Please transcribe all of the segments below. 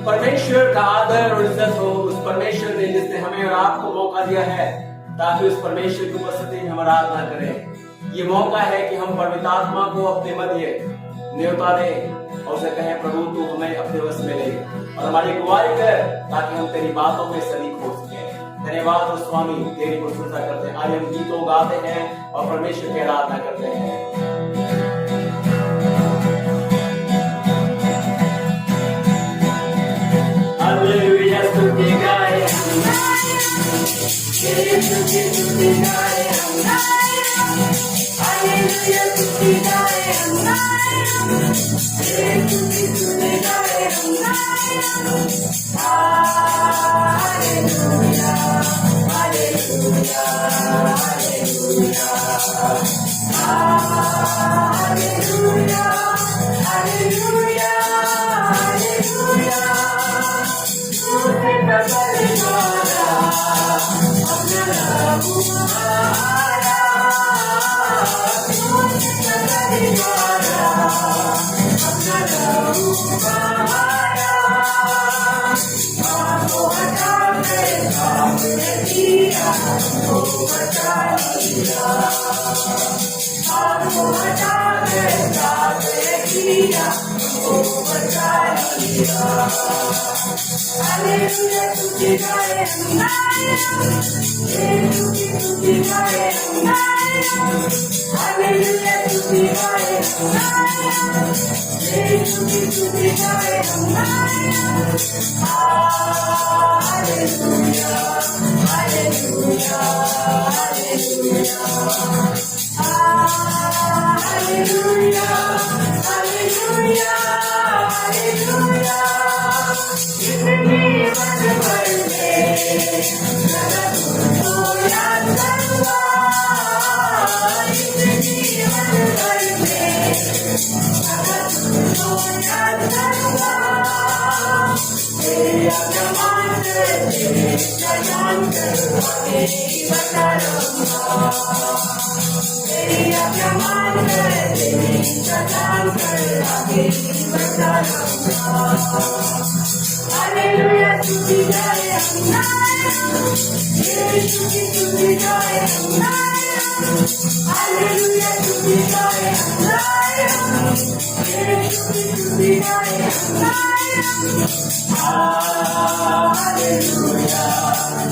परमेश्वर का आदर और इज्जत हो उस परमेश्वर ने जिसने हमें और आपको मौका दिया है ताकि उस परमेश्वर की उपस्थिति में हम आराधना करें। ये मौका है कि हम पवित्र आत्मा को अपने मध्य न्योता दें और उसे कहें, प्रभु तू हमें अपने वश में ले और हमारी अगुवाई कर ताकि हम तेरी बातों में सलीक हो सके। धन्यवाद और स्वामी, तेरी प्रशंसा करते हैं। आज हम गीतों गाते हैं और परमेश्वर की आराधना करते हैं। हालेलुया, स्तुति गाए स्तुति गाए हालेलुया, स्तुति गाए स्तुति गाए hallelujah hallelujah hallelujah hallelujah hallelujah hallelujah. स्तुति करने वाला अपना प्रभु हमारा, स्तुति करने वाला अपना प्रभु हमारा। आपको हटा के आपने दिया, आपको बचा लिया, आपको हटा के आपने दिया, आपको बचा लिया। हालेलुया, स्तुति गाए स्तुति गाए हालेलुया, स्तुति गाए स्तुति गाए hallelujah hallelujah hallelujah hallelujah hallelujah hallelujah. जिंदगी बन भर में तुमको याद करूँगा, जिंदगी बन भर में तुमको याद करूँगा। तेरी आज्ञा मानकर तेरे जानकर आगे बढ़ता रहूँगा, तेरी आज्ञा मानकर तेरी जानकर आगे बढ़ता रहूँगा। हालेलुया, स्तुति गाए स्तुति गाए हालेलुया, स्तुति गाए स्तुति गाए hallelujah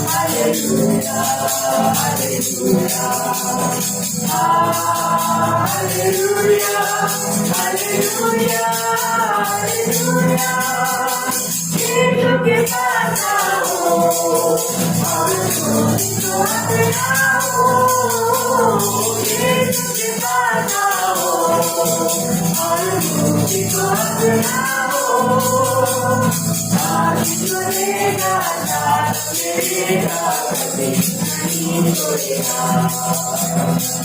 hallelujah hallelujah hallelujah hallelujah hallelujah. यीशु के पास आओ और उसको अपनाओ, यीशु के पास आओ और उसको अपनाओ। साथ चलेगा साथ चलेगा कभी नहीं छोड़ेगा,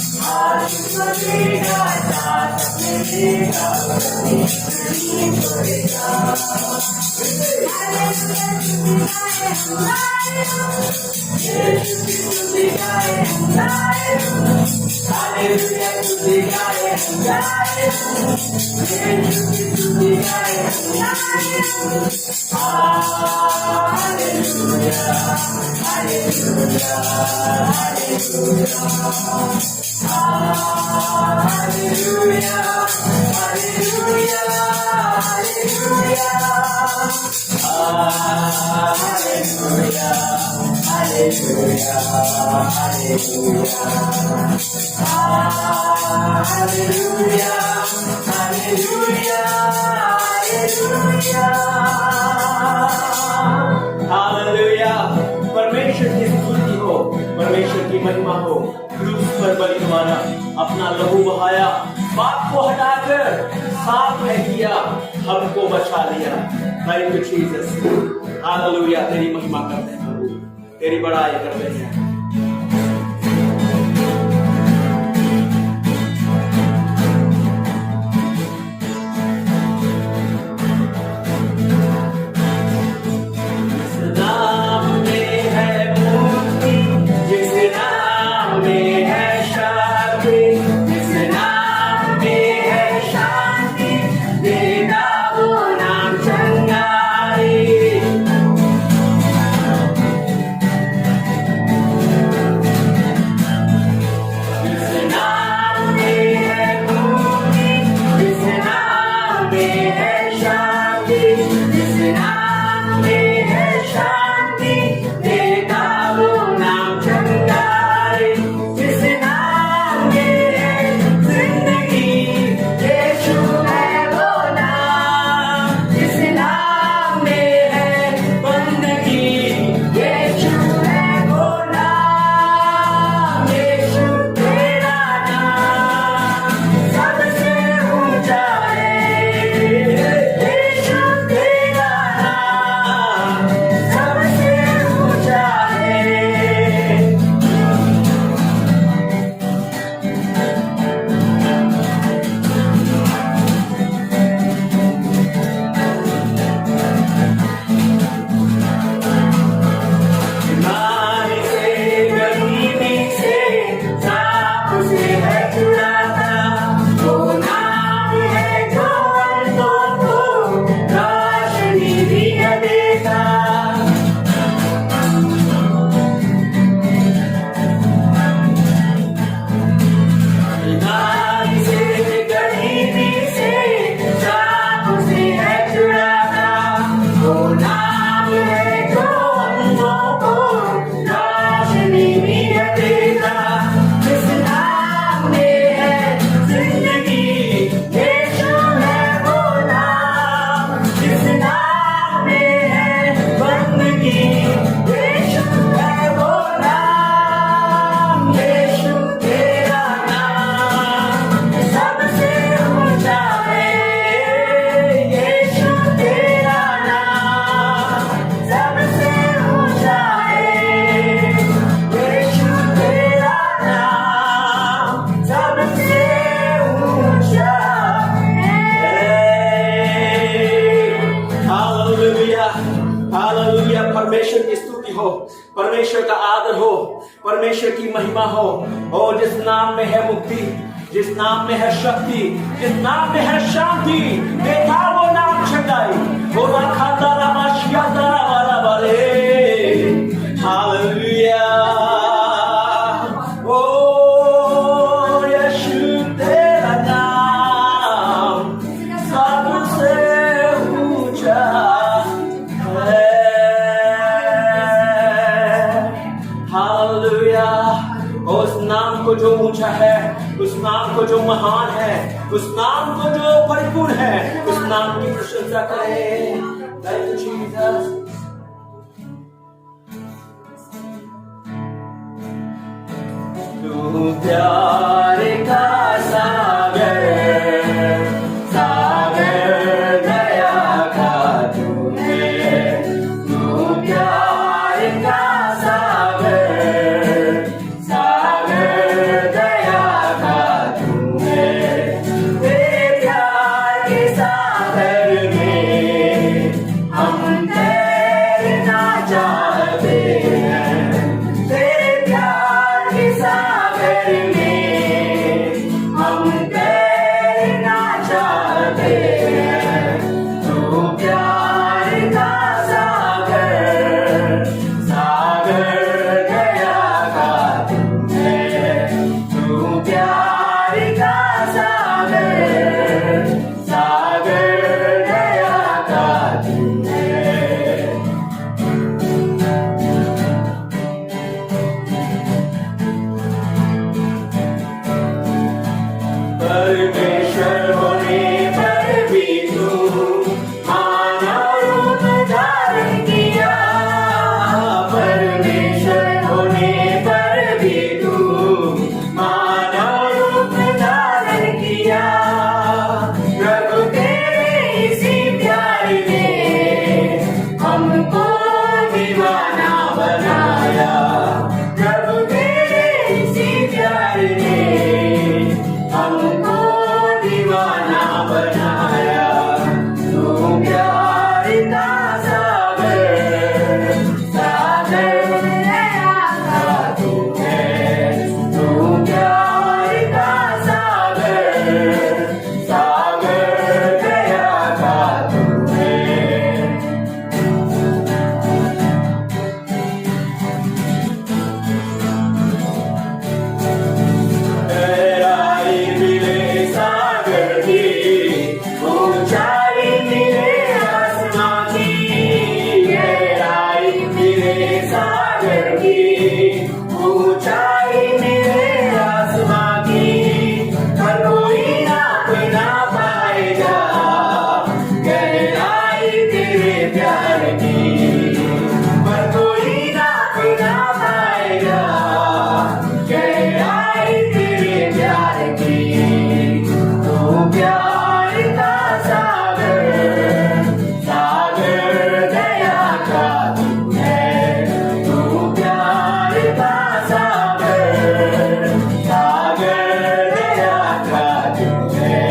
साथ चलेगा साथ चलेगा कभी नहीं छोड़ेगा। स्तुति गाए हालेलुया, स्तुति गाए स्तुति गाए hallelujah hallelujah hallelujah hallelujah hallelujah hallelujah hallelujah hallelujah hallelujah hallelujah hallelujah hallelujah. परमेश्वर की स्तुति हो, परमेश्वर की महिमा हो। क्रूस पर बलि द्वारा अपना लहू बहाया, पाप को हटाकर साफ में किया, हमको बचा लिया। Thank you Jesus, hallelujah. तेरी महिमा करते हैं प्रभु, तेरी बड़ाई करते हैं। शांति देना वो नाम चंगाई। परमेश्वर का आदर हो, परमेश्वर की महिमा हो। और जिस नाम में है मुक्ति, जिस नाम में है शक्ति, जिस नाम में है शांति, देखा वो नाम छटाई वो रखा तारा माशिया तारा वाला वाले। हालेलुया। ओ यीशु तेरा नाम सबसे ऊंचा है। हालेलुया। उस नाम को जो ऊंचा है, उस नाम को जो महान है, उस नाम को जो परिपूर्ण है, उस नाम की प्रशंसा करें। Thank you, Jesus. तू प्यार का सागर, सागर दया का तू है। तू प्यार का सागर, सागर दया का तू है। तेरे प्यार के सागर में हम तैरना चाहते हैं। तेरे प्यार के सागर में हम तैरना चाहते हैं। तू प्यार का सागर, सागर दया का तू है। तू प्यार का सागर, सागर दया का तू है। परमेश्वर होने पर भी तू मानव रूप धारण किया। परमेश्वर होने पर भी तू मानव रूप धारण किया। प्रभु तेरे इसी प्यार ने हमको दीवाना बनाया। प्रभु तेरे इसी प्यार ने हमको दीवाना बनाया। तू प्यार का सागर, सागर दया का तू है। तू प्यार का सागर, सागर दया का तू है। गहराई मिले सागर की, ऊंचाई मिले आसमां की। गहराई मिले सागर की, ऊंचाई मिले आसमां की। हर कोई नाप ना पाएगा गहराई तेरे प्यार की। हर कोई नाप ना पाएगा गहराई तेरे प्यार की। तू प्यार का सागर, सागर दया का तू है। तू प्यार का सागर, सागर दया का तू है।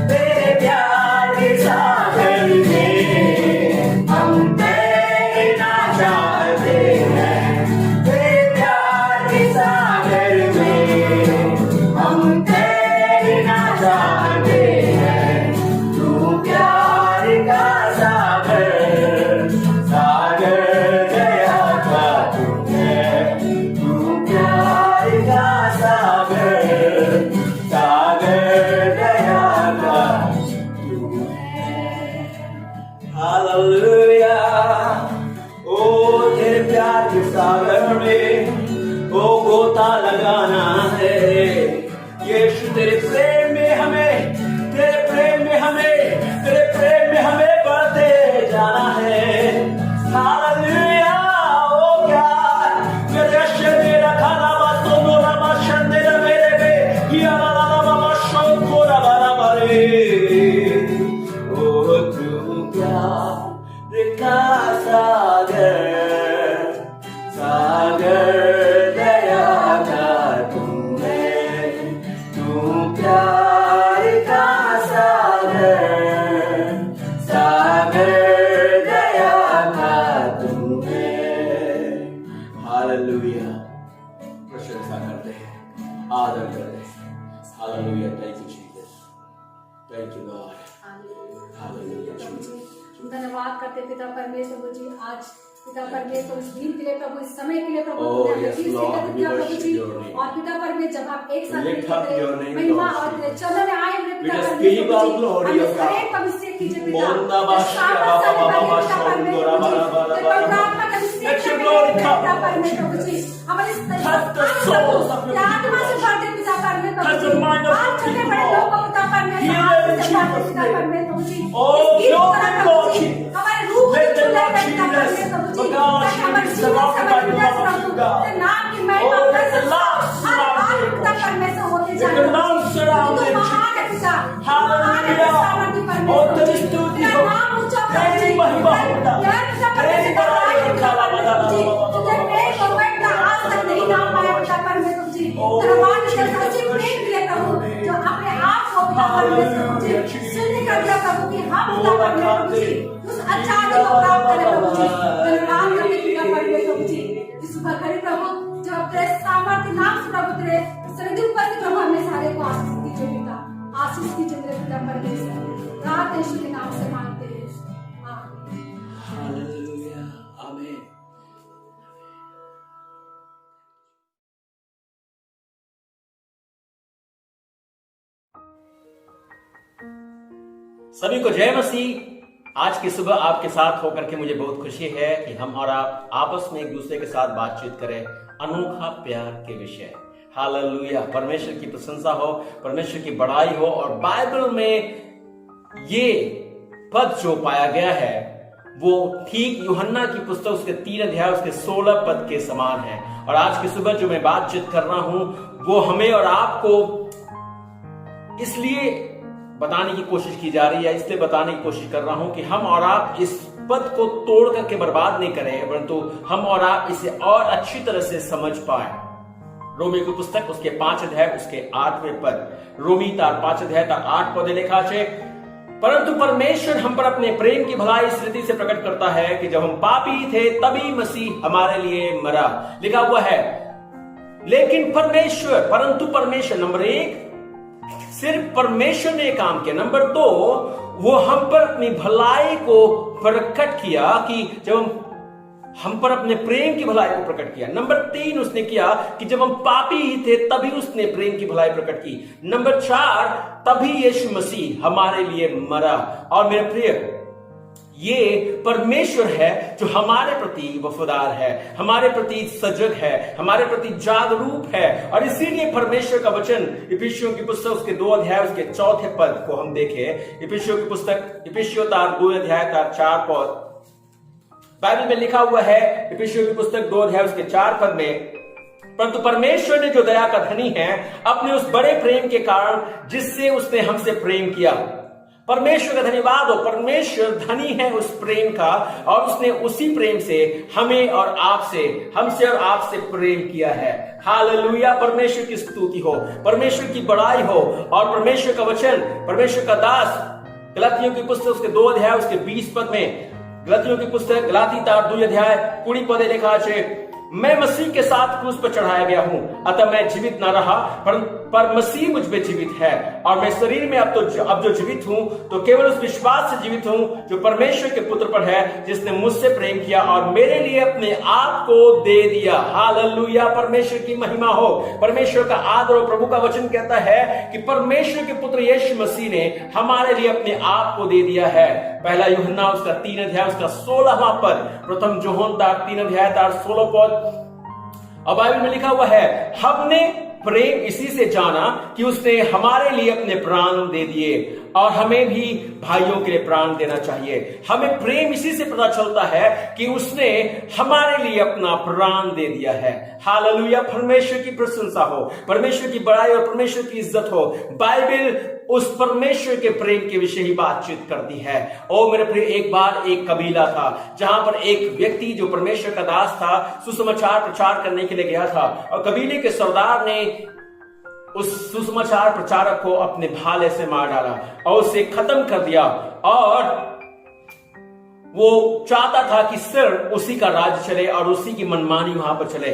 तेरे प्यार के सागर में हम तैरना चाहते हैं। तेरे प्यार के सागर में हम तैरना चाहते हैं। तू प्यार का सागर, सागर दया का तू है। तू प्यार का सागर, सागर दया का तू है। हालेलुया। ओ तेरे प्यार के सागर में ओ गोता लगाना है। यीशु तेरे प्रेम में हमें, तेरे प्रेम में हमें, तेरे प्रेम में हमें बढ़ते जाना है। हालेलुया। ओ क्या मेरे शरीर खाना बातों मोरा बाशन तेरा मेरे में किया वाला बाबा शोको रा बारा बारे। ओ तू प्यार का सागर, सागर दया का तू है। तू प्यार का आदर करें। Hallelujah, thank you Jesus, thank you God, hallelujah. धन्यवाद करते पिता परमेश्वर जी, आज पिता परमेश्वर इस दिन के लिए प्रभु, इस समय के लिए प्रभु, Oh, yes, Lord, we worship your name. और पिता परमेश्वर जब आप एक साथ Lift up your name, महिमा Lord. और तेरे चरणों में आए हुए पिता We just परमेश्वर give our जी, glory, हमें O God. हरेक अभिषेक कीजिए पिता, Bonda Bashia, Baba, Baba, Shondora, Baba, Baba, पवित्रात्मा का अभिषेक Let your करें glory पिता come, परमेश्वर जी, हमारे Touch the souls of your आत्मा से people. भर दे पिता परमेश्वर Touch ji, the mind of आज your छोटे people, बड़े Lord. लोगों को पिता परमेश्वर Heal आज them in से भर दे Jesus' पिता name. परमेश्वर जी, Oh, इस गीत Lord, करा Lord प्रभु जी, Jesus. हमारे रूह को Let them छू ले not पिता cheat us, परमेश्वर जी, but God, ताकि हमारे Jesus, जीवन surrounded से by the बदलाव love of प्रभु, God. तेरे नाम की महिमा Oh, let the प्रशंसा love हर surround आज them, पिता Lord. परमेश्वर होते Let जाए the love surround तू them, महान है पिता, Jesus. तू महान है Hallelujah. सामर्थी Oh, परमेश्वर तेरी जी, स्तुति तेरा हो, नाम ऊंचा तेरी प्रभु जी, महिमा हो पिता, यह पिता तेरी परमेश्वर बड़ाई का और पिता खाला बदा परमेश्वर जी, तुझे प्रेम और वैभव आज तक नहीं नाम पाया पिता परमेश्वर जी, तेरा वाणी के सच्ची प्रेम के लिए प्रभु, जो अपने आप को पिता परमेश्वर जी सिद्ध कर दिया प्रभु कि हम पिता परमेश्वर जी उस अच्छाई को प्राप्त करें प्रभु जी, धन्यवाद करते पिता परमेश्वर जी, इस घड़ी प्रभु जो तेरे सामर्थ्य नाम से प्रभु तेरे सनिधि उपस्थित प्रभु हमें सारे को आशीष दीजिए पिता, आशीष कीजिए मेरे पिता परमेश्वर, रात यीशु के नाम से मांगते हैं, आमीन। हालेलुया, आमीन। सभी को जय मसीह। आज की सुबह आपके साथ होकर के मुझे बहुत खुशी है कि हम और आप आपस में एक दूसरे के साथ बातचीत करें अनोखा प्यार के विषय। हालेलुया, परमेश्वर की प्रशंसा हो, परमेश्वर की बड़ाई हो। और बाइबल में ये पद जो पाया गया है वो ठीक यूहन्ना की पुस्तक उसके 3 अध्याय उसके 16 पद के समान है। और आज की सुबह जो मैं बातचीत कर रहा हूं वो हमें और आपको इसलिए बताने की कोशिश की जा रही है, इसलिए बताने की कोशिश कर रहा हूं कि हम और आप इस पद को तोड़ करके बर्बाद नहीं करें, परंतु हम और आप इसे और अच्छी तरह से समझ पाए। रोमी की पुस्तक उसके 5 अध्याय उसके 8वें पद, रोमी 5 अध्याय 8 पद लिखा है, परंतु परमेश्वर हम पर अपने प्रेम की भलाई इस रीति से प्रकट करता है कि जब हम पापी थे तभी मसीह हमारे लिए मरा। लिखा हुआ है लेकिन परमेश्वर, परंतु परमेश्वर, नंबर 1 सिर्फ परमेश्वर ने काम किया, नंबर 2 वो हम पर अपनी भलाई को प्रकट किया कि जब हम पर अपने प्रेम की भलाई को प्रकट किया। नंबर 3 उसने किया कि जब हम पापी ही थे तभी उसने प्रेम की भलाई प्रकट की। नंबर 4 तभी यीशु मसीह हमारे लिए मरा। और मेरे प्रिय, ये परमेश्वर है जो हमारे प्रति वफादार है, हमारे प्रति सजग है, हमारे प्रति जागरूक है। और इसीलिए परमेश्वर का वचन इफिसियों की पुस्तक उसके 2 अध्याय उसके 4 पद को हम देखें। इफिसियों की पुस्तक इफिसियों 2 अध्याय 4 पद बाइबल में लिखा हुआ है। इफिसियों की पुस्तक 2 अध्याय उसके 4 पद में, परंतु परमेश्वर ने जो दया का धनी है अपने उस बड़े प्रेम के कारण जिससे उसने हमसे प्रेम किया। परमेश्वर का धन्यवाद हो, परमेश्वर धनी है उस प्रेम का और उसने उसी प्रेम से हमें और आपसे, हमसे और आपसे प्रेम किया है। हालेलुया, परमेश्वर की स्तुति हो, परमेश्वर की बड़ाई हो। और परमेश्वर का वचन, परमेश्वर का दास गलातियों की पुस्तक उसके 2 अध्याय उसके 20 पद में, गलातियों की पुस्तक गलाती 2 अध्याय 20 पद लिखा है, मैं मसीह के साथ क्रूस पर चढ़ाया गया हूं, अतः मैं जीवित न रहा पर मसीह मुझ में जीवित है। और मैं शरीर में अब जो जीवित हूं तो केवल उस विश्वास से जीवित हूं जो परमेश्वर के पुत्र पर है, जिसने मुझसे प्रेम किया और मेरे लिए अपने आप को दे दिया। हालेलुया, परमेश्वर की महिमा हो, परमेश्वर का आदर हो। प्रभु का वचन कहता है कि परमेश्वर के पुत्र यीशु मसीह ने हमारे लिए अपने आप को दे दिया है। पहला यूहन्ना उसका 3 अध्याय उसका 16वां पद, प्रथम यूहन्ना 3 अध्याय 16 पद। और बाइबल में लिखा हुआ है, हमने प्रेम इसी से जाना कि उसने हमारे लिए अपने प्राण दे दिए और हमें भी भाइयों के लिए प्राण देना चाहिए। हमें प्रेम इसी से पता चलता है कि उसने हमारे लिए अपना प्राण दे दिया है। हालेलुया, परमेश्वर की प्रशंसा हो, परमेश्वर की बड़ाई और परमेश्वर की इज्जत हो। बाइबल उस परमेश्वर के प्रेम के विषय ही बातचीत करती है। ओ मेरे प्रिय, एक बार एक कबीला था जहां पर एक व्यक्ति जो परमेश्वर का दास था सुसमाचार प्रचार करने के लिए गया था और कबीले के सरदार ने उस सुसमाचार प्रचारक को अपने भाले से मार डाला और उसे खत्म कर दिया। और वो चाहता था कि सिर्फ उसी का राज्य चले और उसी की मनमानी वहां पर चले।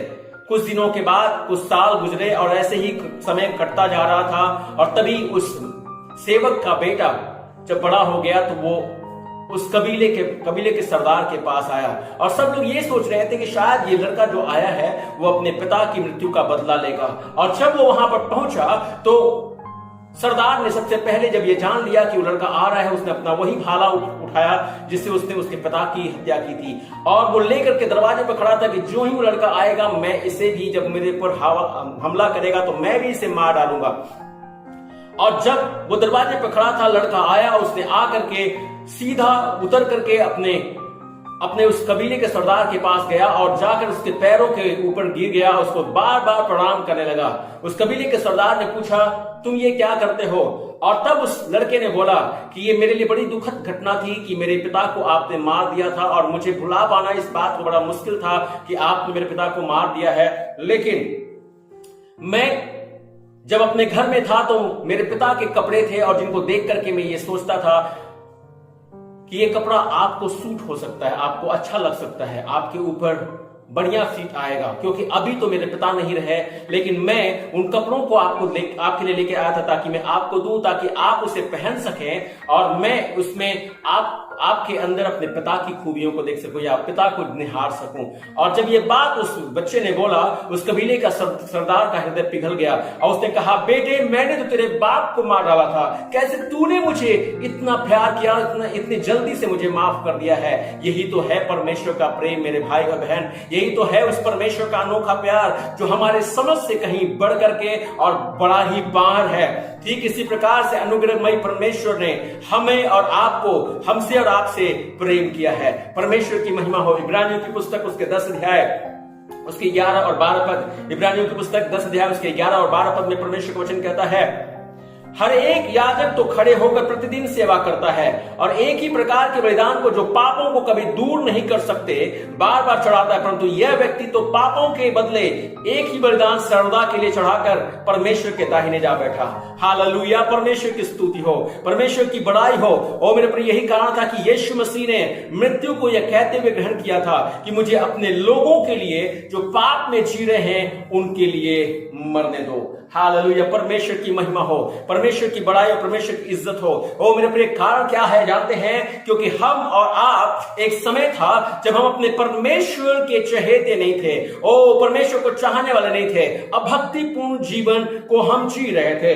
कुछ दिनों के बाद कुछ साल गुजरे और ऐसे ही समय कटता जा रहा था, और तभी उस सेवक का बेटा जब बड़ा हो गया तो वो उस कबीले के सरदार के पास आया, और सब लोग ये सोच रहे थे कि शायद ये लड़का जो आया है वो अपने पिता की मृत्यु का बदला लेगा। और जब वो वहां पर पहुंचा तो सरदार ने सबसे पहले जब ये जान लिया कि वो लड़का आ रहा है, उसने अपना वही भाला उठाया जिससे उसने उसके पिता की हत्या की थी, और वो लेकर के दरवाजे पर खड़ा था कि जो ही वो लड़का आएगा मैं इसे भी, जब मेरे ऊपर हमला करेगा तो मैं भी इसे मार डालूंगा। और जब वो दरवाजे पर खड़ा था, लड़का आया, उसने आकर के सीधा उतर करके अपने उस कबीले के सरदार के पास गया और जाकर उसके पैरों के ऊपर गिर गया, उसको बार बार प्रणाम करने लगा। उस कबीले के सरदार ने पूछा, तुम ये क्या करते हो? और तब उस लड़के ने बोला कि ये मेरे लिए बड़ी दुखद घटना थी कि मेरे पिता को आपने मार दिया था, और मुझे भुला पाना इस बात को बड़ा मुश्किल था कि आपने मेरे पिता को मार दिया है। लेकिन मैं जब अपने घर में था तो मेरे पिता के कपड़े थे, और जिनको देख करके मैं ये सोचता था कि ये कपड़ा आपको सूट हो सकता है, आपको अच्छा लग सकता है, आपके ऊपर बढ़िया फिट आएगा, क्योंकि अभी तो मेरे पिता नहीं रहे, लेकिन मैं उन कपड़ों को आपके लिए लेके आया था ताकि मैं आपको दूं, ताकि आप उसे पहन सकें और मैं उसमें आपके अंदर अपने पिता की खूबियों को देख सकूं या पिता को निहार सकूं। और जब ये बात उस बच्चे ने बोला, उस कबीले का सरदार का हृदय पिघल गया और उसने कहा, बेटे मैंने तो तेरे बाप को मार डाला था, कैसे तूने मुझे इतना प्यार किया, इतनी जल्दी से मुझे माफ कर दिया है। यही तो है परमेश्वर का प्रेम मेरे भाई और बहन, यही तो है उस परमेश्वर का अनोखा प्यार जो हमारे समझ से कहीं बढ़ करके और बड़ा ही बाहर है। ठीक इसी प्रकार से अनुग्रहमयी परमेश्वर ने हमें और आपको, हमसे और आपसे प्रेम किया है। परमेश्वर की महिमा हो। इब्रानियों की पुस्तक उसके 10 अध्याय उसके 11 और 12 पद, इब्रानियों की पुस्तक 10 अध्याय उसके 11 और 12 पद में परमेश्वर का वचन कहता है, हर एक याजक तो खड़े होकर प्रतिदिन सेवा करता है और एक ही प्रकार के बलिदान को जो पापों को कभी दूर नहीं कर सकते बार बार चढ़ाता है, परंतु यह व्यक्ति तो पापों के बदले एक ही बलिदान सर्वदा के लिए चढ़ाकर परमेश्वर के दाहिने जा बैठा। हालेलुया, परमेश्वर की स्तुति हो, परमेश्वर की बड़ाई हो। ओ मेरे प्रिय, यही कारण था कि यीशु मसीह ने मृत्यु को यह कहते हुए ग्रहण किया था कि मुझे अपने लोगों के लिए जो पाप में जी रहे हैं उनके लिए मरने दो। हालेलुया, परमेश्वर की महिमा हो, परमेश्वर की बड़ाई और परमेश्वर की इज्जत हो। ओ मेरे प्रिय, कारण क्या है जानते हैं? क्योंकि हम और आप, एक समय था जब हम अपने परमेश्वर के चहेते नहीं थे, ओ परमेश्वर को चाहने वाले नहीं थे, अभक्तिपूर्ण जीवन को हम जी रहे थे,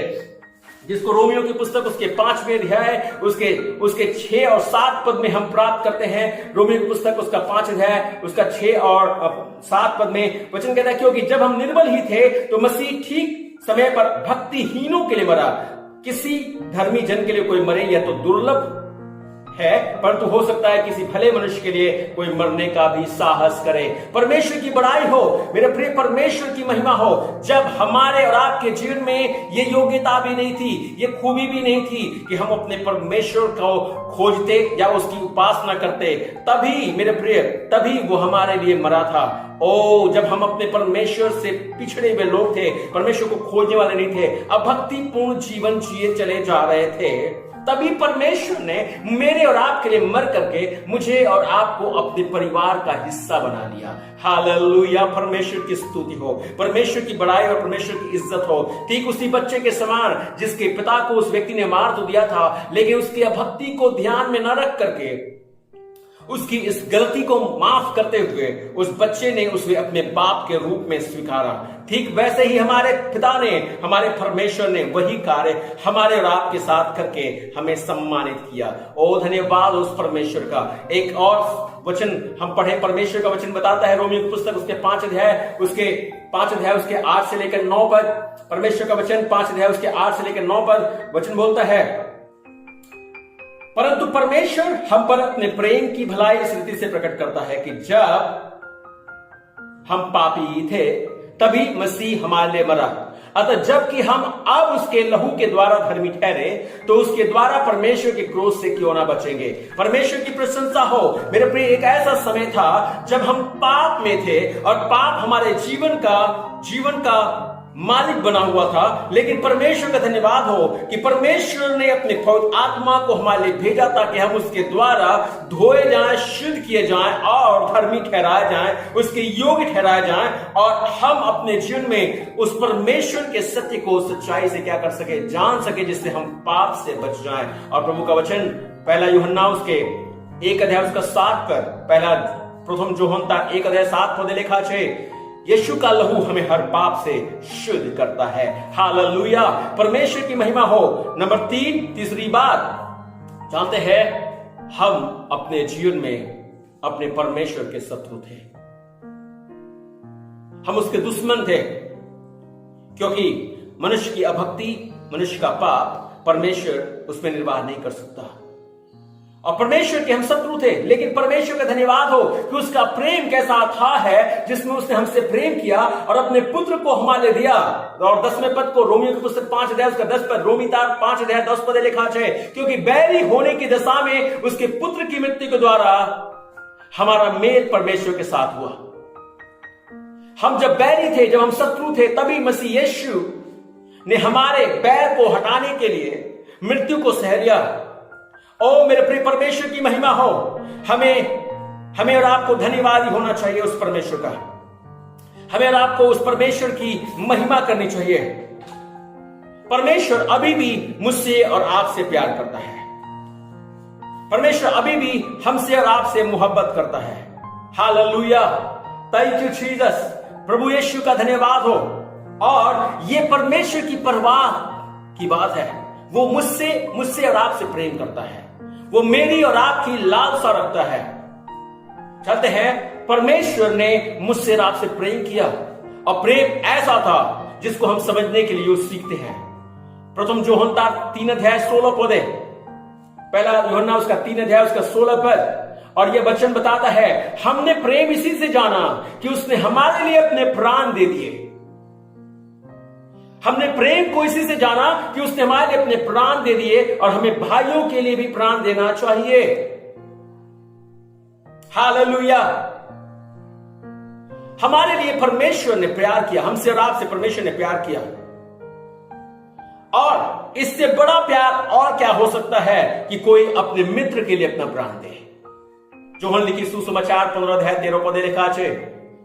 जिसको रोमियो की पुस्तक उसके 5वें अध्याय उसके 6 और 7 पद में हम प्राप्त करते हैं। रोमियो की पुस्तक उसका 5 अध्याय उसका 6 और 7 पद में वचन कहता है, क्योंकि जब हम निर्बल ही थे तो मसीह ठीक समय पर भक्तिहीनों के लिए मरा। किसी धर्मी जन के लिए कोई मरे यह तो दुर्लभ है, परंतु हो सकता है किसी भले मनुष्य के लिए कोई मरने का भी साहस करे। परमेश्वर की बड़ाई हो मेरे प्रिय, परमेश्वर की महिमा हो। जब हमारे और आपके जीवन में ये योग्यता भी नहीं थी, ये खूबी भी नहीं थी कि हम अपने परमेश्वर को खोजते या उसकी उपासना करते, तभी मेरे प्रिय, तभी वो हमारे लिए मरा था। ओ जब हम अपने परमेश्वर से पिछड़े हुए लोग थे, परमेश्वर को खोजने वाले नहीं थे, अभक्तिपूर्ण जीवन जिए चले जा रहे थे, तभी परमेश्वर ने मेरे और आपके लिए मर करके मुझे और आपको अपने परिवार का हिस्सा बना लिया। हालेलुया, परमेश्वर की स्तुति हो, परमेश्वर की बड़ाई और परमेश्वर की इज्जत हो। ठीक उसी बच्चे के समान जिसके पिता को उस व्यक्ति ने मार तो दिया था, लेकिन उसकी अभक्ति को ध्यान में न रख करके, उसकी इस गलती को माफ करते हुए उस बच्चे ने उसे अपने बाप के रूप में स्वीकारा। ठीक वैसे ही हमारे पिता ने, हमारे परमेश्वर ने वही कार्य हमारे और आपके साथ करके हमें सम्मानित किया। ओ धन्यवाद उस परमेश्वर का। एक और वचन हम पढ़े, परमेश्वर का वचन बताता है रोमियो की पुस्तक उसके 5 अध्याय उसके 8 से लेकर 9 पद। परमेश्वर का वचन 5 अध्याय उसके 8 से लेकर 9 पद वचन बोलता है, परंतु परमेश्वर हम पर अपने प्रेम की भलाई इस रीति से प्रकट करता है कि जब हम पापी थे तभी मसीह हमारे लिए मरा। अतः जबकि हम अब उसके लहू के द्वारा धर्मी ठहरे तो उसके द्वारा परमेश्वर के क्रोध से क्यों ना बचेंगे। परमेश्वर की प्रशंसा हो मेरे प्रिय। एक ऐसा समय था जब हम पाप में थे और पाप हमारे जीवन का मालिक बना हुआ था, लेकिन परमेश्वर का धन्यवाद हो कि परमेश्वर ने अपने पवित्र आत्मा को हमारे लिए भेजा ताकि हम उसके द्वारा धोए जाएं, शुद्ध किए जाएं और धर्मी ठहराए जाएं, उसके योग्य ठहराए जाएं और हम अपने जीवन में उस परमेश्वर के सत्य को सच्चाई से क्या कर सके, जान सके, जिससे हम पाप से बच जाएं। और प्रभु का वचन पहला यूहन्ना उसके 1 अध्याय उसका 7 पर, पहला प्रथम यूहन्ना 1 अध्याय 7 पद लिखा छे, यीशु का लहू हमें हर पाप से शुद्ध करता है। हालेलुया, परमेश्वर की महिमा हो। नंबर 3, तीसरी बात जानते हैं, हम अपने जीवन में अपने परमेश्वर के शत्रु थे, हम उसके दुश्मन थे, क्योंकि मनुष्य की अभक्ति, मनुष्य का पाप, परमेश्वर उसमें निर्वाह नहीं कर सकता और परमेश्वर के हम शत्रु थे। लेकिन परमेश्वर का धन्यवाद हो कि उसका प्रेम कैसा अथाह है, जिसमें उसने हमसे प्रेम किया और अपने पुत्र को हमारे लिए दिया। और 10वें पद को रोमियो की पुस्तक 5 अध्याय उसका 10 पद, रोमी 5 अध्याय 10 पद लिखा है, क्योंकि बैरी होने की दशा में उसके पुत्र की मृत्यु के द्वारा हमारा मेल परमेश्वर के साथ हुआ। हम जब बैरी थे, जब हम शत्रु थे, तभी मसीह यीशु ने हमारे बैर को हटाने के लिए मृत्यु को सह लिया। ओ मेरे प्रिय, परमेश्वर की महिमा हो। हमें और आपको धन्यवाद होना चाहिए उस परमेश्वर का। हमें और आपको उस परमेश्वर की महिमा करनी चाहिए। परमेश्वर अभी भी मुझसे और आपसे प्यार करता है। परमेश्वर अभी भी हमसे और आपसे मोहब्बत करता है। Hallelujah, thank you Jesus. प्रभु यीशु का धन्यवाद हो। और ये परमेश्वर की परवाह की बात है, वो मुझसे और आपसे प्रेम करता है, वो मेरी और आपकी लालसा रखता है। चाहते हैं, परमेश्वर ने मुझसे और आपसे प्रेम किया और प्रेम ऐसा था जिसको हम समझने के लिए सीखते हैं। प्रथम यूहन्ना 3 अध्याय 16 पद है, पहला यूहन्ना उसका 3 अध्याय उसका 16 पद, और यह वचन बताता है, हमने प्रेम इसी से जाना कि उसने हमारे लिए अपने प्राण दे दिए। हमने प्रेम को इसी से जाना कि उसने हमारे लिए अपने प्राण दे दिए, और हमें भाइयों के लिए भी प्राण देना चाहिए। हालेलुया, हमारे लिए परमेश्वर ने प्यार किया, हमसे और आपसे परमेश्वर ने प्यार किया, और इससे बड़ा प्यार और क्या हो सकता है कि कोई अपने मित्र के लिए अपना प्राण दे। यूहन्ना लिखी सुसमाचार 15 अध्याय 13 पद लिखा है,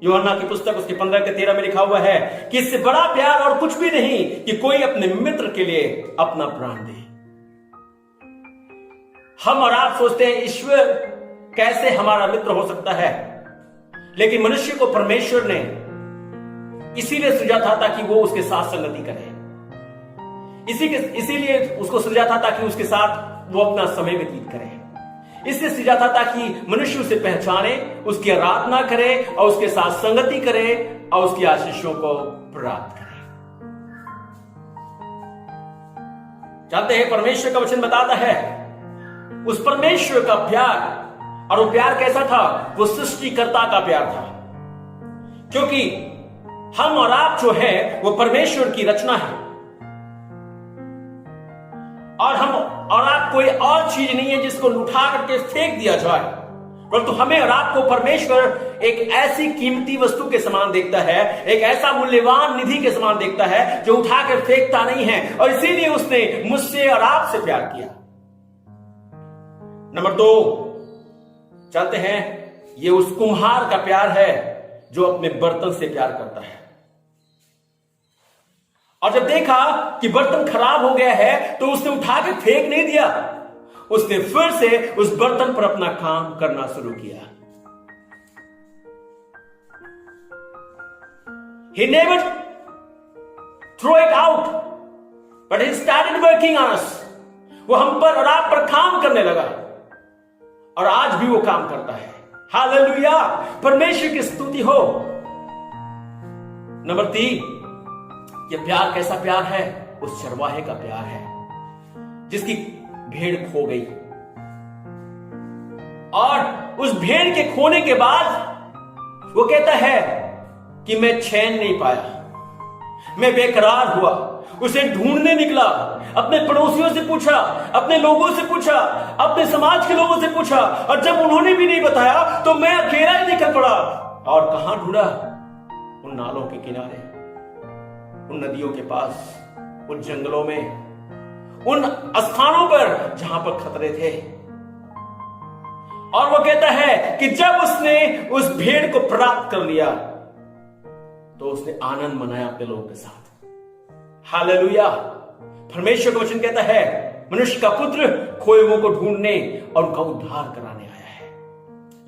यूहन्ना की पुस्तक उसके 15 के 13 में लिखा हुआ है कि इससे बड़ा प्यार और कुछ भी नहीं कि कोई अपने मित्र के लिए अपना प्राण दे। हम और आप सोचते हैं ईश्वर कैसे हमारा मित्र हो सकता है, लेकिन मनुष्य को परमेश्वर ने इसीलिए सृजा था ताकि वो उसके साथ संगति करे, इसीलिए उसको सृजा था ताकि उसके साथ वो अपना समय व्यतीत करे, इसलिए सृजा था ताकि मनुष्य उसे पहचाने, उसकी आराधना करे और उसके साथ संगति करे और उसकी आशीषों को प्राप्त करे। जानते हैं, परमेश्वर का वचन बताता है उस परमेश्वर का प्यार, और वो प्यार कैसा था, वो सृष्टिकर्ता का प्यार था, क्योंकि हम और आप जो है वो परमेश्वर की रचना है, और हम और आप कोई और चीज नहीं है जिसको उठा करके फेंक दिया जाए, परंतु हमें और आपको परमेश्वर एक ऐसी कीमती वस्तु के समान देखता है, एक ऐसा मूल्यवान निधि के समान देखता है जो उठाकर फेंकता नहीं है, और इसीलिए उसने मुझसे और आपसे प्यार किया। नंबर 2, जानते हैं, ये उस कुम्हार का प्यार है जो अपने बर्तन से प्यार करता है, और जब देखा कि बर्तन खराब हो गया है तो उसने उठा के फेंक नहीं दिया, उसने फिर से उस बर्तन पर अपना काम करना शुरू किया। He never threw it out, but he started working on us. वो हम पर और आप पर काम करने लगा, और आज भी वो काम करता है। हालेलुया, परमेश्वर की स्तुति हो। नंबर 3, ये प्यार कैसा प्यार है, उस चरवाहे का प्यार है जिसकी भेड़ खो गई, और उस भेड़ के खोने के बाद वो कहता है कि मैं चैन नहीं पाया, मैं बेकरार हुआ, उसे ढूंढने निकला, अपने पड़ोसियों से पूछा, अपने लोगों से पूछा, अपने समाज के लोगों से पूछा, और जब उन्होंने भी नहीं बताया तो मैं अकेला ही निकल पड़ा, और कहां ढूंढा, उन नालों के किनारे। उन नदियों के पास, उन जंगलों में, उन स्थानों पर जहां पर खतरे थे। और वो कहता है कि जब उसने उस भेड़ को प्राप्त कर लिया तो उसने आनंद मनाया अपने लोगों के साथ। हालेलुया। परमेश्वर का वचन कहता है मनुष्य का पुत्र खोए हुओं को ढूंढने और उनका उद्धार कराने आया है।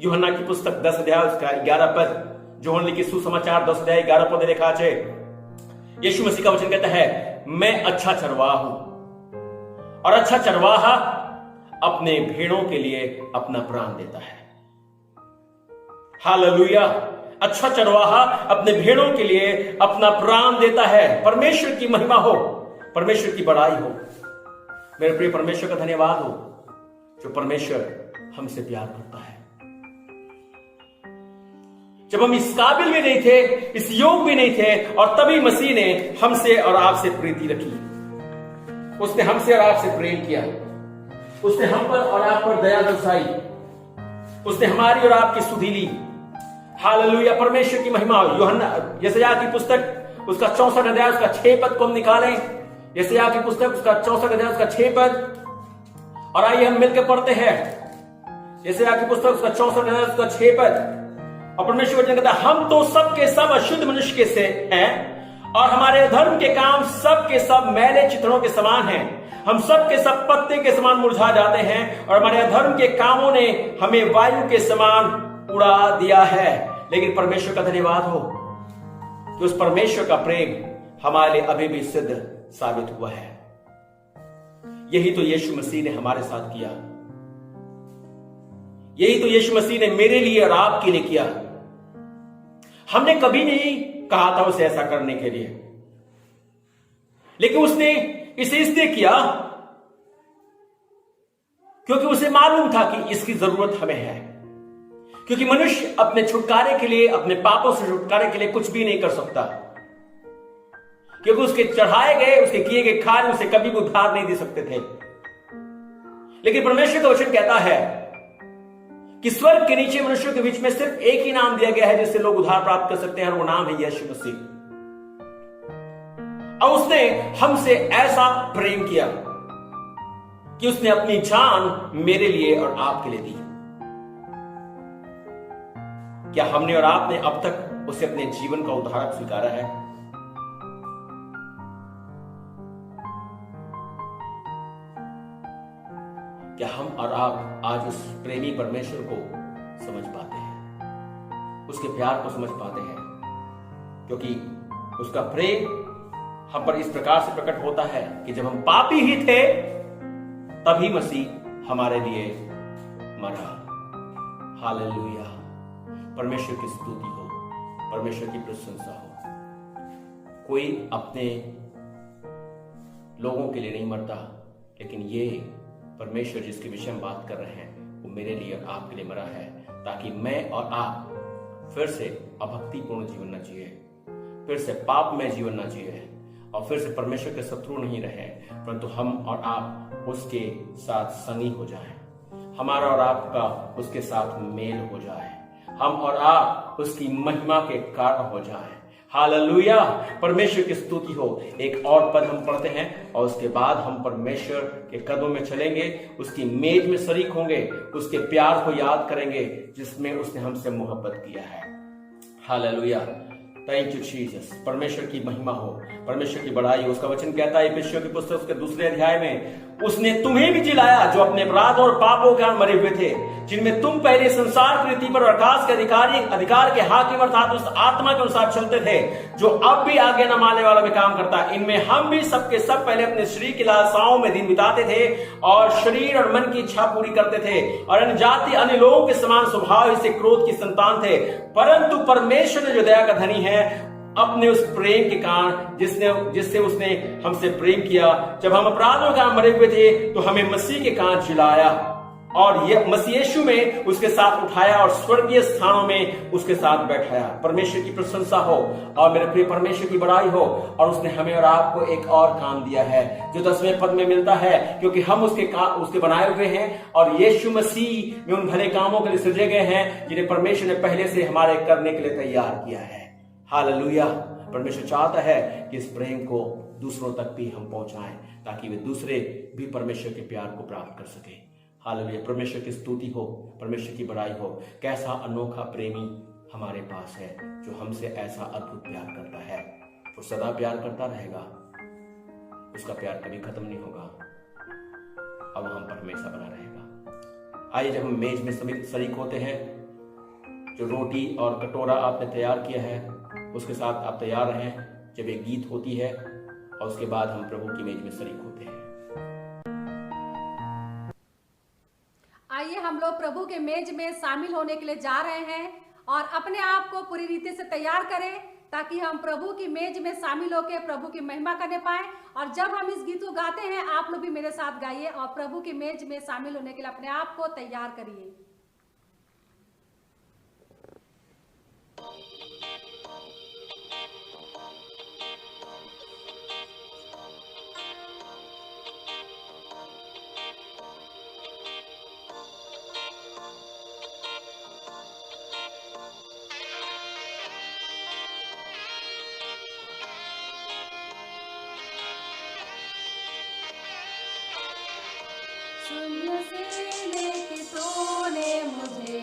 यूहन्ना की पुस्तक 10 अध्याय उसका 11 पद, यूहन्ना लिखित सुसमाचार 10 अध्याय 11 पद लिखा है। यीशु मसीह का वचन कहता है मैं अच्छा चरवाहा हूं और अच्छा चरवाहा अपने भेड़ों के लिए अपना प्राण देता है। हालेलुया। अच्छा चरवाहा अपने भेड़ों के लिए अपना प्राण देता है। परमेश्वर की महिमा हो, परमेश्वर की बड़ाई हो। मेरे प्रिय परमेश्वर का धन्यवाद हो जो परमेश्वर हमसे प्यार करता है। जब हम इस काबिल भी नहीं थे, इस योग भी नहीं थे, और तभी मसीह ने हमसे और आपसे प्रीति रखी। उसने हमसे और आपसे प्रेम किया। उसने हम पर और आप पर दया दर्शाई। उसने हमारी और आपकी सुधि ली। हालेलुया। परमेश्वर की महिमा हो। यूहन्ना यशायाह की पुस्तक उसका 64 अध्याय उसका 6 पद को हम निकालें। यशायाह की पुस्तक उसका 64 अध्याय उसका 6 पद, और आइए हम मिलकर पढ़ते हैं। यशायाह की पुस्तक उसका 64 अध्याय उसका 6 पद। और परमेश्वर वचन कहता है हम तो सबके सब अशुद्ध मनुष्य के से हैं और हमारे धर्म के काम सब के सब मैले चिथड़ों के समान हैं। हम सब के सब पत्ते के समान मुरझा जाते हैं और हमारे अधर्म के कामों ने हमें वायु के समान उड़ा दिया है। लेकिन परमेश्वर का धन्यवाद हो कि उस परमेश्वर का प्रेम हमारे लिए अभी भी सिद्ध साबित हुआ है। यही तो यीशु मसीह ने हमारे साथ किया। यही तो यीशु मसीह ने मेरे लिए और आपके लिए किया। हमने कभी नहीं कहा था उसे ऐसा करने के लिए, लेकिन उसने इसे इसलिए किया क्योंकि उसे मालूम था कि इसकी जरूरत हमें है। क्योंकि मनुष्य अपने छुटकारे के लिए, अपने पापों से छुटकारे के लिए कुछ भी नहीं कर सकता, क्योंकि उसके चढ़ाए गए, उसके किए गए कार्य उसे कभी भी उद्धार नहीं दे सकते थे। लेकिन परमेश्वर का वचन कहता है कि स्वर्ग के नीचे मनुष्यों के बीच में सिर्फ एक ही नाम दिया गया है जिससे लोग उद्धार प्राप्त कर सकते हैं, और वो नाम है यीशु मसीह। और उसने हमसे ऐसा प्रेम किया कि उसने अपनी जान मेरे लिए और आपके लिए दी। क्या हमने और आपने अब तक उसे अपने जीवन का उद्धारक स्वीकारा है? क्या हम और आप आज उस प्रेमी परमेश्वर को समझ पाते हैं, उसके प्यार को समझ पाते हैं? क्योंकि उसका प्रेम हम पर इस प्रकार से प्रकट होता है कि जब हम पापी ही थे तभी मसीह हमारे लिए मरा। हालेलुया। परमेश्वर की स्तुति हो, परमेश्वर की प्रशंसा हो। कोई अपने लोगों के लिए नहीं मरता, लेकिन ये परमेश्वर जिसके विषय में बात कर रहे हैं वो मेरे लिए और आपके लिए मरा है, ताकि मैं और आप फिर से अभक्तिपूर्ण जीवन न जिए, फिर से पाप में जीवन न जिए, और फिर से परमेश्वर के शत्रु नहीं रहे, परंतु हम और आप उसके साथ संगी हो जाएं, हमारा और आपका उसके साथ मेल हो जाए, हम और आप उसकी महिमा के कारण हो जाएं। हालेलुया। परमेश्वर की स्तुति हो। एक और पद हम पढ़ते हैं और उसके बाद हम परमेश्वर के कदमों में चलेंगे, उसकी मेज में शरीक होंगे, उसके प्यार को याद करेंगे जिसमें उसने हमसे मोहब्बत किया है। हालेलुया। Thank you Jesus. परमेश्वर की महिमा हो, परमेश्वर की बड़ाई हो। उसका वचन कहता है इफिसियों की पुस्तक उसके 2 अध्याय में, उसने तुम्हें भी जिलाया जो अपने अपराध और पापों के कारण मरे हुए थे, जिनमें तुम पहले संसार की रीति पर और आकाश के अधिकार के हाकिम अर्थात उस आत्मा के अनुसार चलते थे जो अब भी आगे न मानने वालों में काम करता है। इनमें हम भी सबके सब पहले अपने शरीर की लालसाओं में दिन बिताते थे और शरीर और मन की इच्छा पूरी करते थे, और अन्य जाति अन्य लोगों के समान स्वभाव से क्रोध की संतान थे। परंतु परमेश्वर ने जो दया का धनी है अपने उस प्रेम के कारण जिससे उसने हमसे प्रेम किया, जब हम अपराधों के कारण मरे हुए थे तो हमें मसीह के कारण जिलाया, और ये मसीह यीशु में उसके साथ उठाया और स्वर्गीय स्थानों में उसके साथ बैठाया। परमेश्वर की प्रशंसा हो और मेरे प्रिय परमेश्वर की बड़ाई हो। और उसने हमें और आपको एक और काम दिया है जो 10वें पद में मिलता है, क्योंकि हम उसके बनाए हुए हैं और यीशु मसीह में उन भले कामों के लिए सृजे गए हैं जिन्हें परमेश्वर ने पहले से हमारे करने के लिए तैयार किया है। हालेलुया। परमेश्वर चाहता है कि इस प्रेम को दूसरों तक भी हम पहुंचाएं, ताकि वे दूसरे भी परमेश्वर के प्यार को प्राप्त कर सके। हालेलुया। परमेश्वर की स्तुति हो, परमेश्वर की बड़ाई हो। कैसा अनोखा प्रेमी हमारे पास है जो हमसे ऐसा अद्भुत प्यार करता है। वो सदा प्यार करता रहेगा, उसका प्यार कभी खत्म नहीं होगा और वो हम पर हमेशा बना रहेगा। आइए जब हम मेज में सभी शरीक होते हैं, जो रोटी और कटोरा आपने तैयार किया है उसके साथ आप तैयार रहें जब एक गीत होती है, और उसके बाद हम प्रभु की मेज में शरीक होते हैं। आइए हम लोग प्रभु के मेज में शामिल होने के लिए जा रहे हैं और अपने आप को पूरी रीति से तैयार करें, ताकि हम प्रभु की मेज में शामिल होकर प्रभु की महिमा करने पाए। और जब हम इस गीत को गाते हैं, आप लोग भी मेरे साथ गाइए और प्रभु की मेज में शामिल होने के लिए अपने आप को तैयार करिए। शून्य से लेके तूने मुझे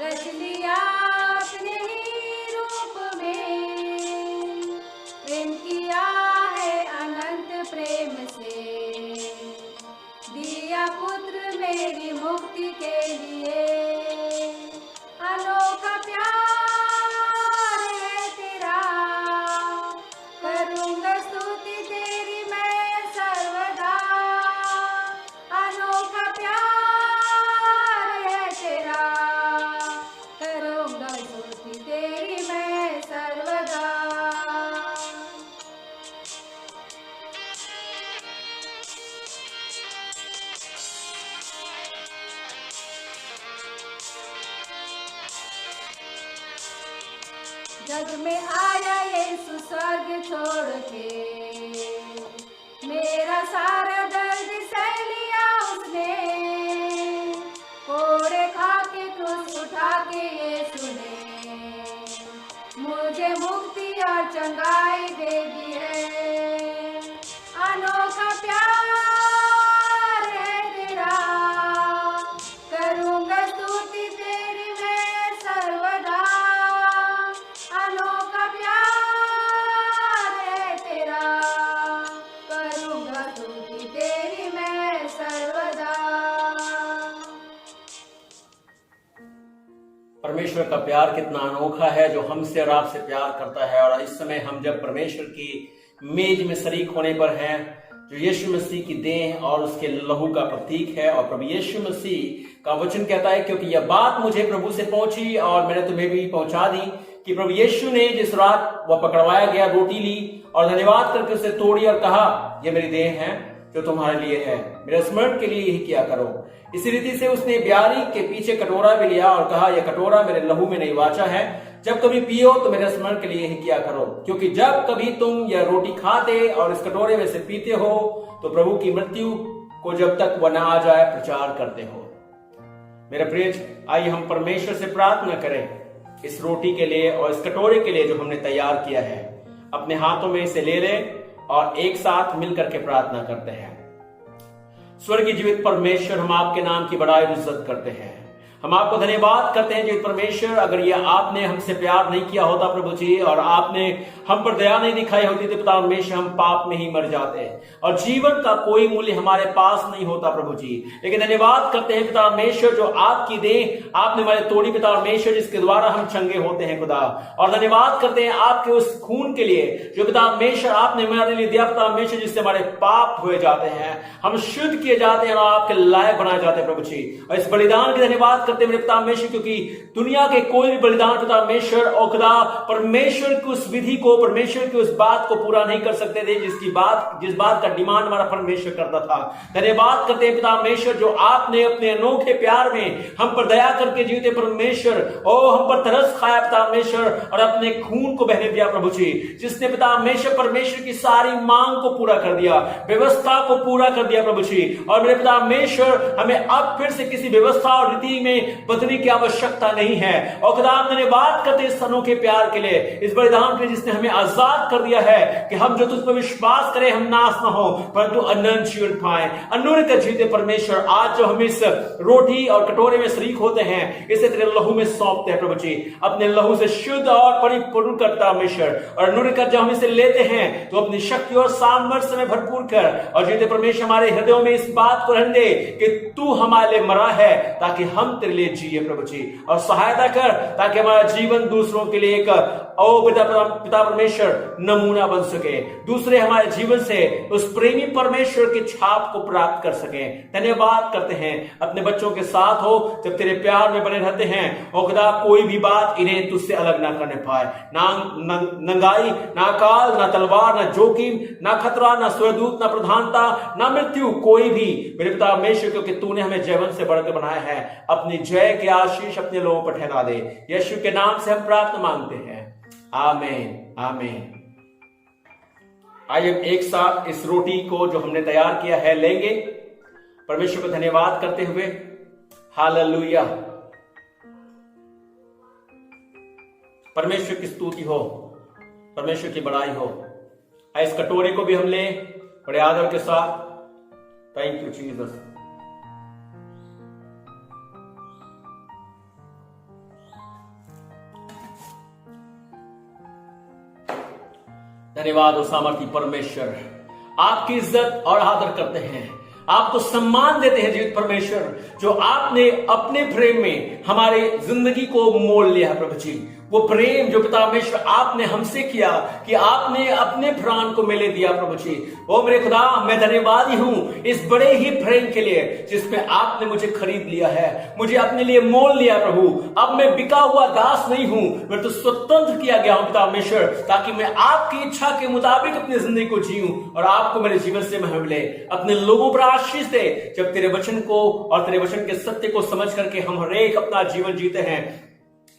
रच लिया अपने ही रूप में, प्रेम किया है अनंत प्रेम से, दिया पुत्र मेरी मुक्ति के लिए। अनोखा प्यार है तेरा, करूँगा स्तुति तेरी मैं सर्वदा। अनोखा प्यार है तेरा, करूँगा स्तुति तेरी मैं सर्वदा। जग में आया यीशु स्वर्ग छोड़ के, मेरा सारा दर्द सह लिया उसने, कोड़े खा के क्रूस उठा के यीशु ने मुझे मुक्ति और चंगाई दे दी है। अनोखा प्यार है तेरा, करूँगा स्तुति तेरी मैं सर्वदा। अनोखा प्यार है तेरा, करूँगा स्तुति तेरी मैं सर्वदा। परमेश्वर का प्यार कितना अनोखा है जो हमसे और आपसे प्यार करता है। और इस समय हम जब परमेश्वर की मेज में शरीक होने पर हैं, जो यीशु मसीह की देह और उसके लहू का प्रतीक है। और प्रभु यीशु मसीह का वचन कहता है, क्योंकि यह बात मुझे प्रभु से पहुंची और मैंने तुम्हें भी पहुंचा दी, कि प्रभु यीशु ने जिस रात वह पकड़वाया गया रोटी ली और धन्यवाद करके उसे तोड़ी और कहा, यह मेरी देह है जो तुम्हारे लिए है, मेरे स्मरण के लिए यही किया करो। इसी रीति से उसने ब्यारी के पीछे कटोरा भी लिया और कहा, यह कटोरा मेरे लहू में नहीं वाचा है, जब कभी पियो तो मेरे स्मरण के लिए यही किया करो। क्योंकि जब कभी तुम यह रोटी खाते और इस कटोरे में से पीते हो तो प्रभु की मृत्यु को जब तक वह न आ जाए प्रचार करते हो। मेरे प्रिय, आइए हम परमेश्वर से प्रार्थना करें इस रोटी के लिए और इस कटोरे के लिए जो हमने तैयार किया है। अपने हाथों में इसे ले लें और एक साथ मिलकर के प्रार्थना करते हैं। स्वर्गीय जीवित परमेश्वर, हम आपके नाम की बड़ाई और इज्जत करते हैं। हम आपको धन्यवाद करते हैं जीवित परमेश्वर। अगर ये आपने हमसे प्यार नहीं किया होता प्रभु जी, और आपने हम पर दया नहीं दिखाई होती, तो पिता परमेश्वर हम पाप में ही मर जाते और जीवन का कोई मूल्य हमारे पास नहीं होता प्रभु जी। लेकिन धन्यवाद करते हैं पिता परमेश्वर, जो आपकी देह आपने हमारे तोड़ी पिता परमेश्वर, जिसके द्वारा हम चंगे होते हैं खुदा। और धन्यवाद करते हैं आपके उस खून के लिए जो पिता परमेश्वर आपने हमारे लिए दिया पिता परमेश्वर, जिससे हमारे पाप धोए जाते हैं, हम शुद्ध किए जाते हैं और आपके लायक बनाए जाते हैं प्रभु जी। और इस बलिदान के धन्यवाद करते हैं मेरे पिता परमेश्वर, क्योंकि दुनिया के कोई भी बलिदान पिता परमेश्वर और खुदा परमेश्वर की उस विधि को परमेश्वर की उस बात को पूरा नहीं कर सकते थे जिस बात का डिमांड हमारा परमेश्वर करता था। धन्यवाद करते हैं पिता परमेश्वर, जो आपने अपने अनोखे प्यार में हम पर दया करके जीते परमेश्वर, हम पर तरस खाया पिता परमेश्वर, और अपने खून को बहने दिया प्रभु जी, जिसने पिता परमेश्वर की सारी मांग को पूरा कर दिया, व्यवस्था को पूरा कर दिया प्रभु जी। और मेरे पिता परमेश्वर, हमें अब फिर से किसी व्यवस्था और रीति में बदलने की आवश्यकता नहीं है। और खुदा धन्यवाद करते इस अनोखे प्यार के लिए, इस बलिदान के लिए जिसने हमें आजाद कर दिया है कि हम जो तुझ पर विश्वास करें हम नाश न हो परंतु अनंत जीवन पाए, अनून कर जीते परमेश्वर। आज जो हम इस रोटी और कटोरे में शरीक होते हैं, इसे तेरे लहू में सौंपते हैं प्रभु जी, अपने लहू से शुद्ध और परिपूर्ण करता परमेश्वर। और अनून कर जब हम इसे लेते हैं तो अपनी शक्ति और सामर्थ्य में भरपूर कर, और जीते परमेश्वर हमारे हृदयों में इस बात को रहने दे कि तू हमारे लिए मरा है ताकि हम तेरे लिए जिए प्रभु जी। और सहायता कर ताकि हमारा जीवन दूसरों के लिए एक पिता परमेश्वर नमूना बन सके, दूसरे हमारे जीवन से उस प्रेमी परमेश्वर की छाप को प्राप्त कर सके। धन्यवाद करते हैं अपने बच्चों के साथ हो जब तेरे प्यार में बने रहते हैं, और खुदा कोई भी बात इन्हें तुझसे अलग ना करने पाए, ना नंगाई, ना काल, ना तलवार, ना जोखिम, ना खतरा, ना स्वरदूत, ना प्रधानता, ना मृत्यु, कोई भी मेरे पिता परमेश्वर, क्योंकि तूने हमें जयवंत से बढ़कर बनाया है, अपनी जय के आशीष अपने लोगों पर ठहरा दे। यीशु के नाम से हम प्रार्थना मांगते हैं, आमीन आमीन। आइए एक साथ इस रोटी को जो हमने तैयार किया है लेंगे, परमेश्वर को धन्यवाद करते हुए। हालेलुया, परमेश्वर की स्तुति हो, परमेश्वर की बड़ाई हो। इस कटोरे को भी हम लें बड़े आदर के साथ। Thank you Jesus. धन्यवाद सामर्थी परमेश्वर, आपकी इज्जत और आदर करते हैं, आपको सम्मान देते हैं जीवित परमेश्वर, जो आपने अपने प्रेम में हमारे जिंदगी को मोल लिया है प्रभु जी। वो प्रेम जो पिता परमेश्वर आपने हमसे किया कि आपने अपने प्राण को मेले दिया प्रभु जी। ओ मेरे खुदा, मैं धन्यवादी हूं इस बड़े ही प्रेम के लिए जिसमें आपने मुझे खरीद लिया है, मुझे अपने लिए मोल लिया प्रभु। अब मैं बिका हुआ दास नहीं हूं, मैं तो स्वतंत्र किया गया हूं पिता परमेश्वर, ताकि मैं आपकी इच्छा के मुताबिक अपनी जिंदगी को जीऊं और आपको मेरे जीवन से महिमा मिले। अपने लोगों पर आशीष दे जब तेरे वचन को और तेरे वचन के सत्य को समझ करके हम हर एक अपना जीवन जीते हैं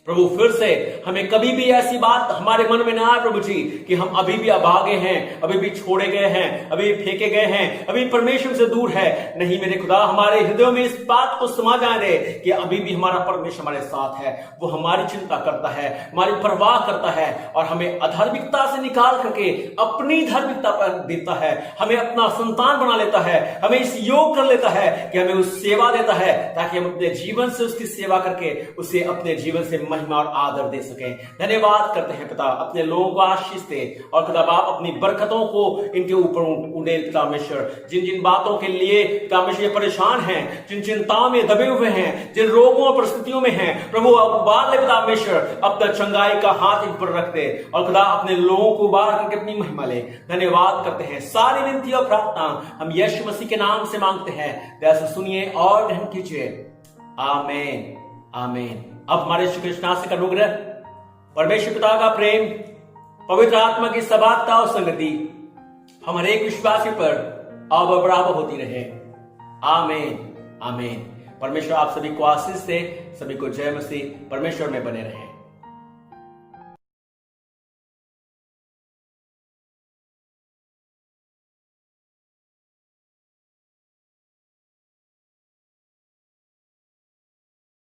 प्रभु। फिर से हमें कभी भी ऐसी बात हमारे मन में ना आए प्रभु जी कि हम अभी भी अभागे हैं, अभी भी छोड़े गए हैं, अभी फेंके गए हैं, अभी परमेश्वर से दूर है। नहीं मेरे खुदा, हमारे हृदयों में इस बात को समा जाने दे कि अभी भी हमारा परमेश्वर हमारे साथ है, वो हमारी चिंता करता है, हमारी परवाह करता है, और हमें अधार्मिकता से निकाल करके अपनी धार्मिकता पर देता है, हमें अपना संतान बना लेता है, हमें इस योग कर लेता है कि हमें उस सेवा देता है, ताकि हम अपने जीवन से उसकी सेवा करके उसे अपने जीवन से महिमा और आदर दे सकें। धन्यवाद करते हैं पिता, अपने लोगों को आशीष दे, और खुदा बाप अपनी बरकतों को इनके ऊपर उड़ेल पिता परमेश्वर। जिन जिन बातों के लिए पिता परमेश्वर परेशान हैं, जिन चिंताओं में दबे हुए हैं, जिन रोगों और परिस्थितियों में हैं, प्रभु उबार ले पिता परमेश्वर, अब तक चंगाई का हाथ इन पर रख दे, और खुदा अपने लोगों को उबार करके अपनी महिमा ले। धन्यवाद करते हैं, सारी विनती और प्रार्थना हम यीशु मसीह के नाम से मांगते हैं, दया से सुनिए और ग्रहण कीजिए। आमीन आमीन। अब हमारे श्री कृष्ण से का अनुग्रह, परमेश्वर पिता का प्रेम, पवित्र आत्मा की सबाता और संगति हम हर एक विश्वासी पर अब बराबर होती रहे। आमीन आमीन। परमेश्वर आप सभी को आशीष दे, सभी को जय मसीह। परमेश्वर में बने रहें।